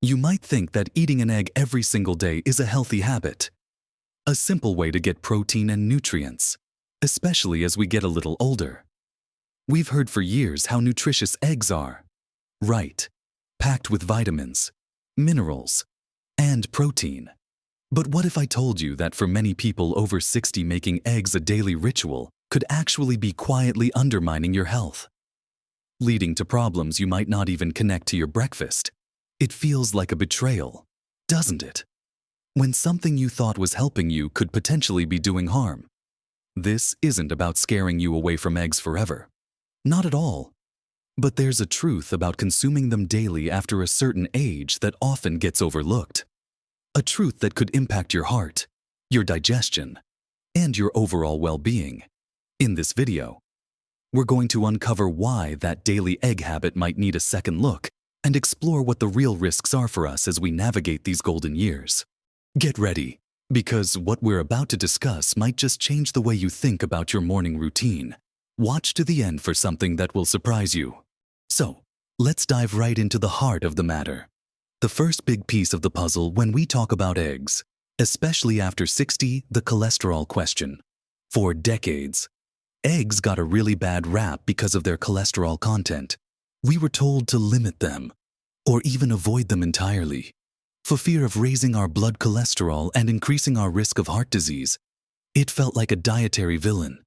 You might think that eating an egg every single day is a healthy habit, a simple way to get protein and nutrients, especially as we get a little older. We've heard for years how nutritious eggs are. Right, packed with vitamins, minerals, and protein. But what if I told you that for many people over 60, making eggs a daily ritual could actually be quietly undermining your health, leading to problems you might not even connect to your breakfast? It feels like a betrayal, doesn't it? When something you thought was helping you could potentially be doing harm. This isn't about scaring you away from eggs forever. Not at all. But there's a truth about consuming them daily after a certain age that often gets overlooked. A truth that could impact your heart, your digestion, and your overall well-being. In this video, we're going to uncover why that daily egg habit might need a second look and explore what the real risks are for us as we navigate these golden years. Get ready, because what we're about to discuss might just change the way you think about your morning routine. Watch to the end for something that will surprise you. So, let's dive right into the heart of the matter. The first big piece of the puzzle when we talk about eggs, especially after 60, the cholesterol question. For decades, eggs got a really bad rap because of their cholesterol content. We were told to limit them, or even avoid them entirely, for fear of raising our blood cholesterol and increasing our risk of heart disease. It felt like a dietary villain,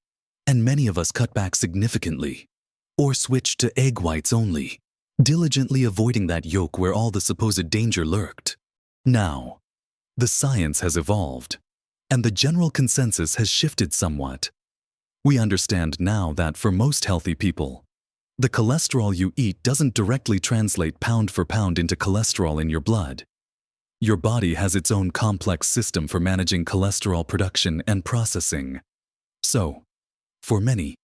and many of us cut back significantly, or switched to egg whites only, diligently avoiding that yolk where all the supposed danger lurked. Now, the science has evolved, and the general consensus has shifted somewhat. We understand now that for most healthy people, the cholesterol you eat doesn't directly translate pound for pound into cholesterol in your blood. Your body has its own complex system for managing cholesterol production and processing. So, for many,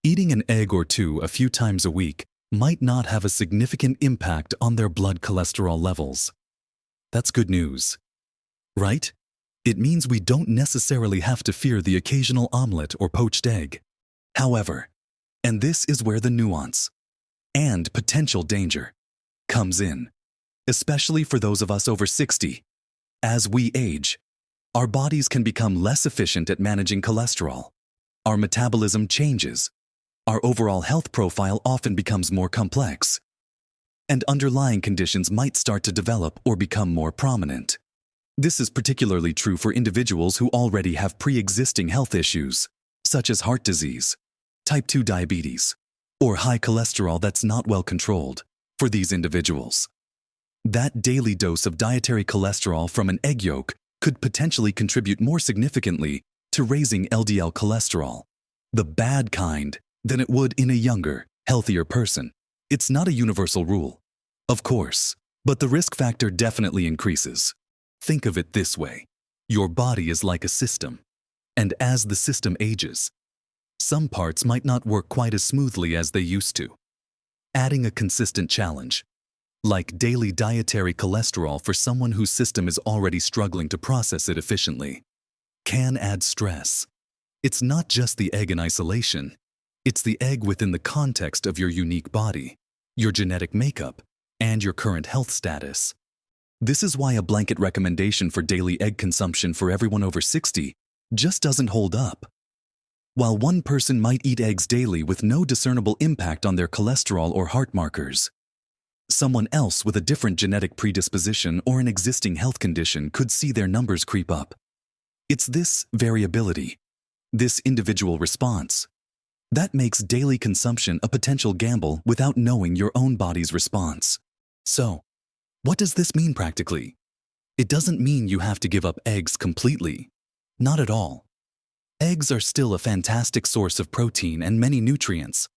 eating an egg or two a few times a week might not have a significant impact on their blood cholesterol levels. That's good news, right? It means we don't necessarily have to fear the occasional omelet or poached egg. However, and this is where the nuance and potential danger comes in, especially for those of us over 60. As we age, our bodies can become less efficient at managing cholesterol. Our metabolism changes. Our overall health profile often becomes more complex, and underlying conditions might start to develop or become more prominent. This is particularly true for individuals who already have pre-existing health issues, such as heart disease, type 2 diabetes, or high cholesterol that's not well controlled. For these individuals, that daily dose of dietary cholesterol from an egg yolk could potentially contribute more significantly to raising LDL cholesterol, the bad kind, than it would in a younger, healthier person. It's not a universal rule, of course, but the risk factor definitely increases. Think of it this way. Your body is like a system, and as the system ages, some parts might not work quite as smoothly as they used to. Adding a consistent challenge, like daily dietary cholesterol for someone whose system is already struggling to process it efficiently, can add stress. It's not just the egg in isolation. It's the egg within the context of your unique body, your genetic makeup, and your current health status. This is why a blanket recommendation for daily egg consumption for everyone over 60 just doesn't hold up. While one person might eat eggs daily with no discernible impact on their cholesterol or heart markers, someone else with a different genetic predisposition or an existing health condition could see their numbers creep up. It's this variability, this individual response, that makes daily consumption a potential gamble without knowing your own body's response. So, what does this mean practically? It doesn't mean you have to give up eggs completely. Not at all. Eggs are still a fantastic source of protein and many nutrients.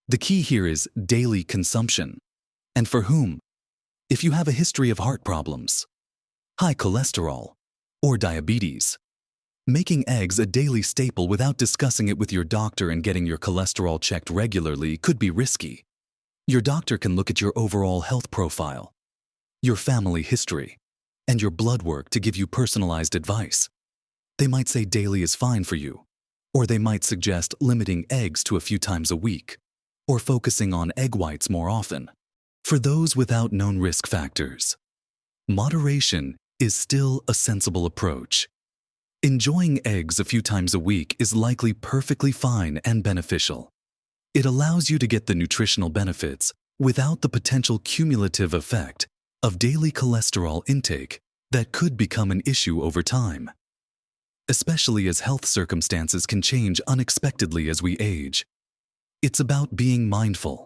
The key here is daily consumption. And for whom? If you have a history of heart problems, high cholesterol, or diabetes, making eggs a daily staple without discussing it with your doctor and getting your cholesterol checked regularly could be risky. Your doctor can look at your overall health profile, your family history, and your blood work to give you personalized advice. They might say daily is fine for you, or they might suggest limiting eggs to a few times a week, or focusing on egg whites more often. For those without known risk factors, Moderation is still a sensible approach. Enjoying eggs a few times a week is likely perfectly fine and beneficial. It allows you to get the nutritional benefits without the potential cumulative effect of daily cholesterol intake that could become an issue over time. Especially as health circumstances can change unexpectedly as we age. It's about being mindful,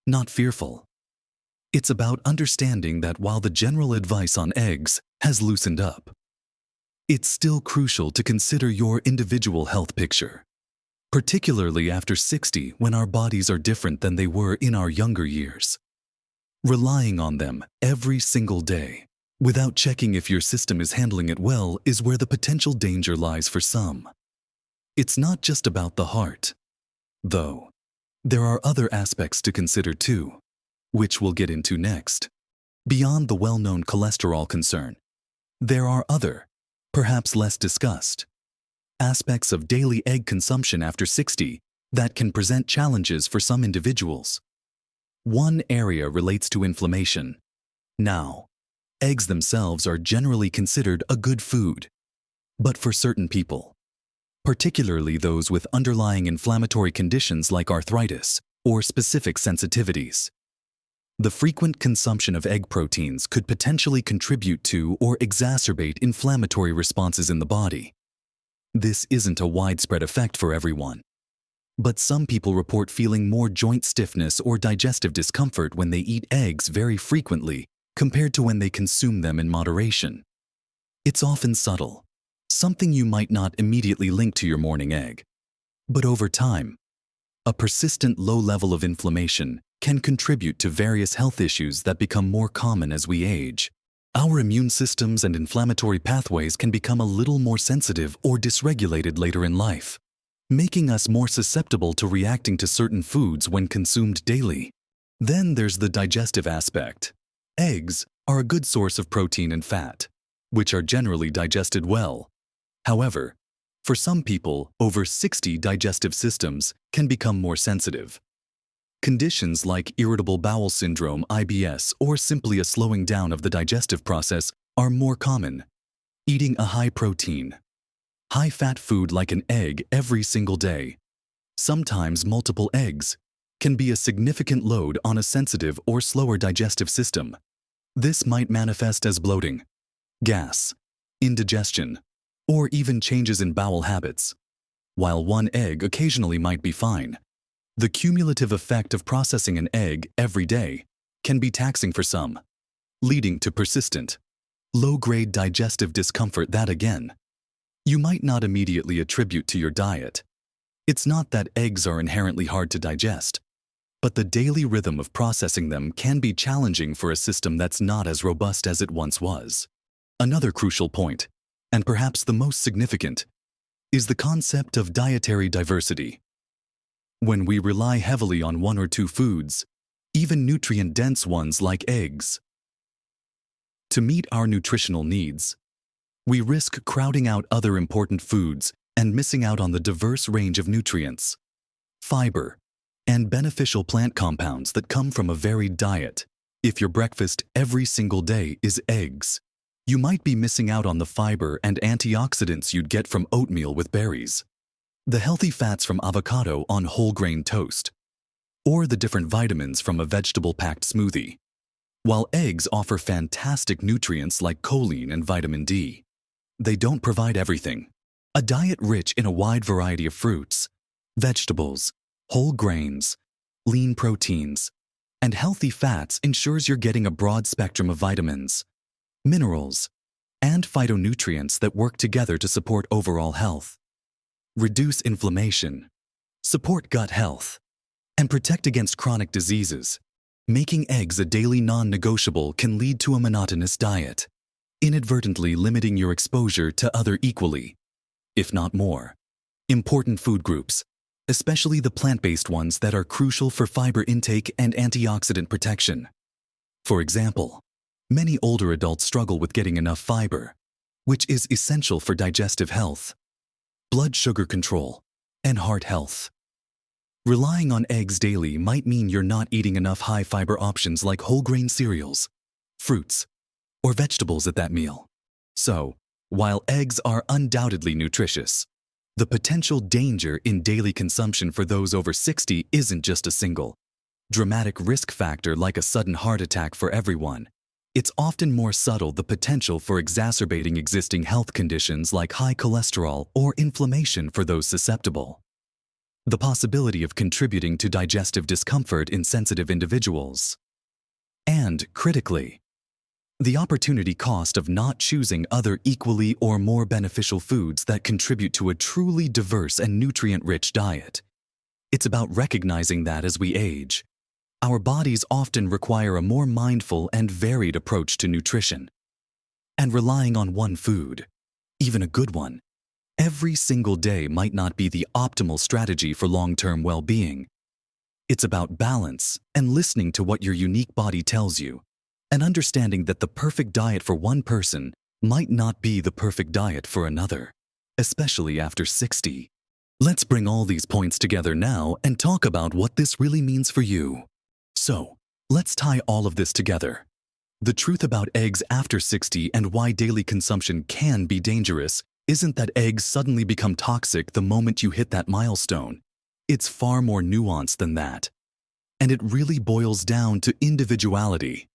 not fearful. It's about understanding that while the general advice on eggs has loosened up, it's still crucial to consider your individual health picture, particularly after 60 when our bodies are different than they were in our younger years. Relying on them every single day without checking if your system is handling it well is where the potential danger lies for some. It's not just about the heart, though. There are other aspects to consider too, which we'll get into next. Beyond the well-known cholesterol concern, there are other, perhaps less discussed, aspects of daily egg consumption after 60 that can present challenges for some individuals. One area relates to inflammation. Now, eggs themselves are generally considered a good food, but for certain people, particularly those with underlying inflammatory conditions like arthritis or specific sensitivities, the frequent consumption of egg proteins could potentially contribute to or exacerbate inflammatory responses in the body. This isn't a widespread effect for everyone, but some people report feeling more joint stiffness or digestive discomfort when they eat eggs very frequently compared to when they consume them in moderation. It's often subtle, something you might not immediately link to your morning egg. But over time, a persistent low level of inflammation can contribute to various health issues that become more common as we age. Our immune systems and inflammatory pathways can become a little more sensitive or dysregulated later in life, making us more susceptible to reacting to certain foods when consumed daily. Then there's the digestive aspect. Eggs are a good source of protein and fat, which are generally digested well. However, for some people, over 60 digestive systems can become more sensitive. Conditions like irritable bowel syndrome, IBS, or simply a slowing down of the digestive process are more common. Eating a high-protein, high-fat food like an egg every single day, sometimes multiple eggs, can be a significant load on a sensitive or slower digestive system. This might manifest as bloating, gas, indigestion, or even changes in bowel habits. While one egg occasionally might be fine, the cumulative effect of processing an egg every day can be taxing for some, leading to persistent, low-grade digestive discomfort that, again, you might not immediately attribute to your diet. It's not that eggs are inherently hard to digest, but the daily rhythm of processing them can be challenging for a system that's not as robust as it once was. Another crucial point, and perhaps the most significant, is the concept of dietary diversity. When we rely heavily on one or two foods, even nutrient-dense ones like eggs, to meet our nutritional needs, we risk crowding out other important foods and missing out on the diverse range of nutrients, fiber, and beneficial plant compounds that come from a varied diet. If your breakfast every single day is eggs, you might be missing out on the fiber and antioxidants you'd get from oatmeal with berries, the healthy fats from avocado on whole grain toast, or the different vitamins from a vegetable-packed smoothie. While eggs offer fantastic nutrients like choline and vitamin D, they don't provide everything. A diet rich in a wide variety of fruits, vegetables, whole grains, lean proteins, and healthy fats ensures you're getting a broad spectrum of vitamins, minerals, and phytonutrients that work together to support overall health, reduce inflammation, support gut health, and protect against chronic diseases. Making eggs a daily non-negotiable can lead to a monotonous diet, inadvertently limiting your exposure to other equally, if not more, important food groups, especially the plant-based ones that are crucial for fiber intake and antioxidant protection. For example, many older adults struggle with getting enough fiber, which is essential for digestive health, blood sugar control, and heart health. Relying on eggs daily might mean you're not eating enough high-fiber options like whole grain cereals, fruits, or vegetables at that meal. So, while eggs are undoubtedly nutritious, the potential danger in daily consumption for those over 60 isn't just a single, dramatic risk factor like a sudden heart attack for everyone. It's often more subtle, the potential for exacerbating existing health conditions like high cholesterol or inflammation for those susceptible. The possibility of contributing to digestive discomfort in sensitive individuals. And, critically, the opportunity cost of not choosing other equally or more beneficial foods that contribute to a truly diverse and nutrient-rich diet. It's about recognizing that as we age, our bodies often require a more mindful and varied approach to nutrition. And relying on one food, even a good one, every single day might not be the optimal strategy for long-term well-being. It's about balance and listening to what your unique body tells you, and understanding that the perfect diet for one person might not be the perfect diet for another, especially after 60. Let's bring all these points together now and talk about what this really means for you. So, let's tie all of this together. The truth about eggs after 60 and why daily consumption can be dangerous isn't that eggs suddenly become toxic the moment you hit that milestone. It's far more nuanced than that. And it really boils down to individuality,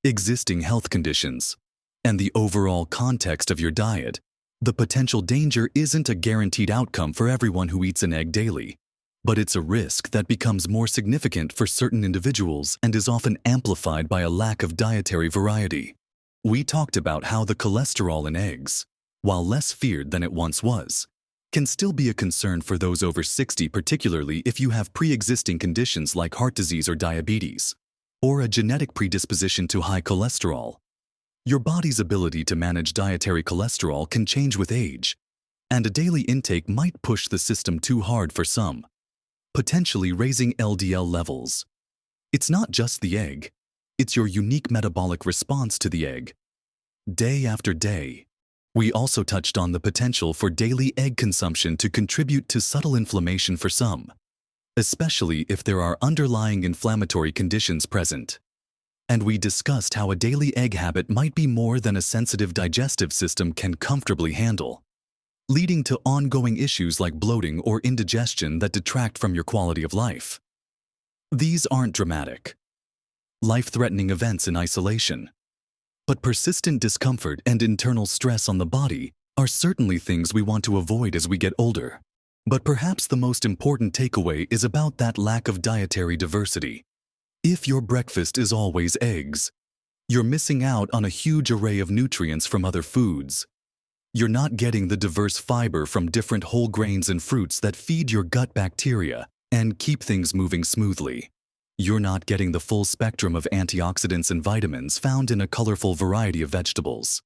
existing health conditions, and the overall context of your diet. The potential danger isn't a guaranteed outcome for everyone who eats an egg daily, but it's a risk that becomes more significant for certain individuals and is often amplified by a lack of dietary variety. We talked about how the cholesterol in eggs, while less feared than it once was, can still be a concern for those over 60, particularly if you have pre-existing conditions like heart disease or diabetes, or a genetic predisposition to high cholesterol. Your body's ability to manage dietary cholesterol can change with age, and a daily intake might push the system too hard for some, potentially raising LDL levels. It's not just the egg, it's your unique metabolic response to the egg. Day after day, we also touched on the potential for daily egg consumption to contribute to subtle inflammation for some, especially if there are underlying inflammatory conditions present. And we discussed how a daily egg habit might be more than a sensitive digestive system can comfortably handle, leading to ongoing issues like bloating or indigestion that detract from your quality of life. These aren't dramatic, life-threatening events in isolation, but persistent discomfort and internal stress on the body are certainly things we want to avoid as we get older. But perhaps the most important takeaway is about that lack of dietary diversity. If your breakfast is always eggs, you're missing out on a huge array of nutrients from other foods. You're not getting the diverse fiber from different whole grains and fruits that feed your gut bacteria and keep things moving smoothly. You're not getting the full spectrum of antioxidants and vitamins found in a colorful variety of vegetables.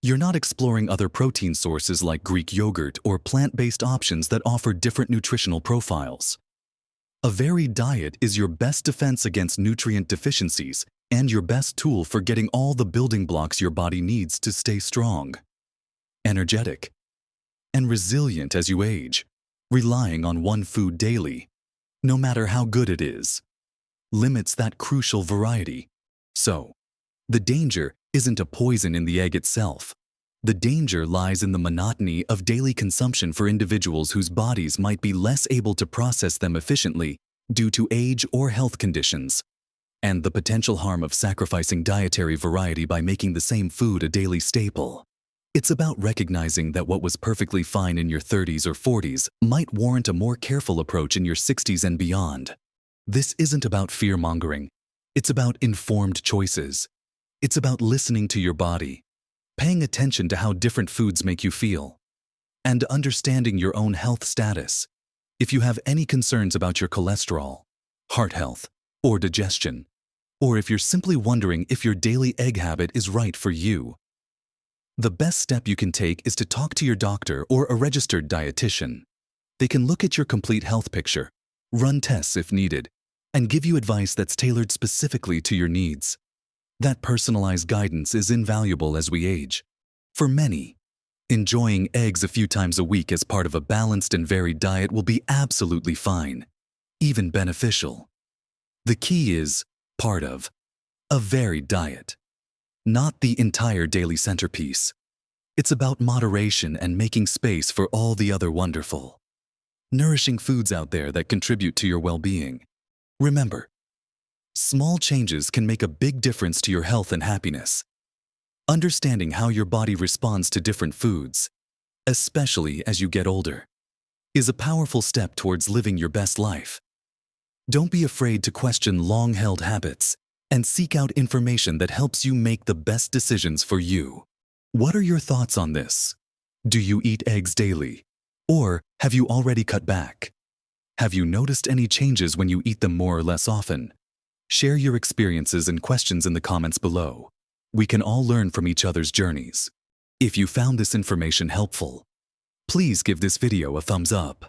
You're not exploring other protein sources like Greek yogurt or plant-based options that offer different nutritional profiles. A varied diet is your best defense against nutrient deficiencies and your best tool for getting all the building blocks your body needs to stay strong, energetic, and resilient as you age. Relying on one food daily, no matter how good it is, limits that crucial variety. So, the danger isn't a poison in the egg itself. The danger lies in the monotony of daily consumption for individuals whose bodies might be less able to process them efficiently due to age or health conditions, and the potential harm of sacrificing dietary variety by making the same food a daily staple. It's about recognizing that what was perfectly fine in your 30s or 40s might warrant a more careful approach in your 60s and beyond. This isn't about fear-mongering. It's about informed choices. It's about listening to your body, paying attention to how different foods make you feel, and understanding your own health status. If you have any concerns about your cholesterol, heart health, or digestion, or if you're simply wondering if your daily egg habit is right for you, the best step you can take is to talk to your doctor or a registered dietitian. They can look at your complete health picture, run tests if needed, and give you advice that's tailored specifically to your needs. That personalized guidance is invaluable as we age. For many, enjoying eggs a few times a week as part of a balanced and varied diet will be absolutely fine, even beneficial. The key is part of a varied diet. not the entire daily centerpiece. It's about moderation and making space for all the other wonderful, nourishing foods out there that contribute to your well-being. Remember, small changes can make a big difference to your health and happiness. Understanding how your body responds to different foods, especially as you get older, is a powerful step towards living your best life. Don't be afraid to question long-held habits and seek out information that helps you make the best decisions for you. What are your thoughts on this? Do you eat eggs daily? Or have you already cut back? Have you noticed any changes when you eat them more or less often? Share your experiences and questions in the comments below. We can all learn from each other's journeys. If you found this information helpful, please give this video a thumbs up.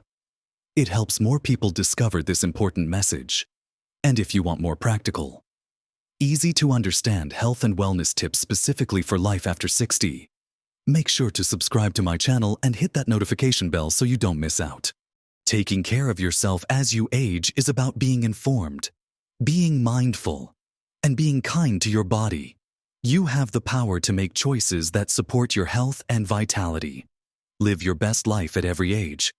It helps more people discover this important message. And if you want more practical, easy to understand health and wellness tips specifically for life after 60, make sure to subscribe to my channel and hit that notification bell so you don't miss out. Taking care of yourself as you age is about being informed, being mindful, and being kind to your body. You have the power to make choices that support your health and vitality. Live your best life at every age.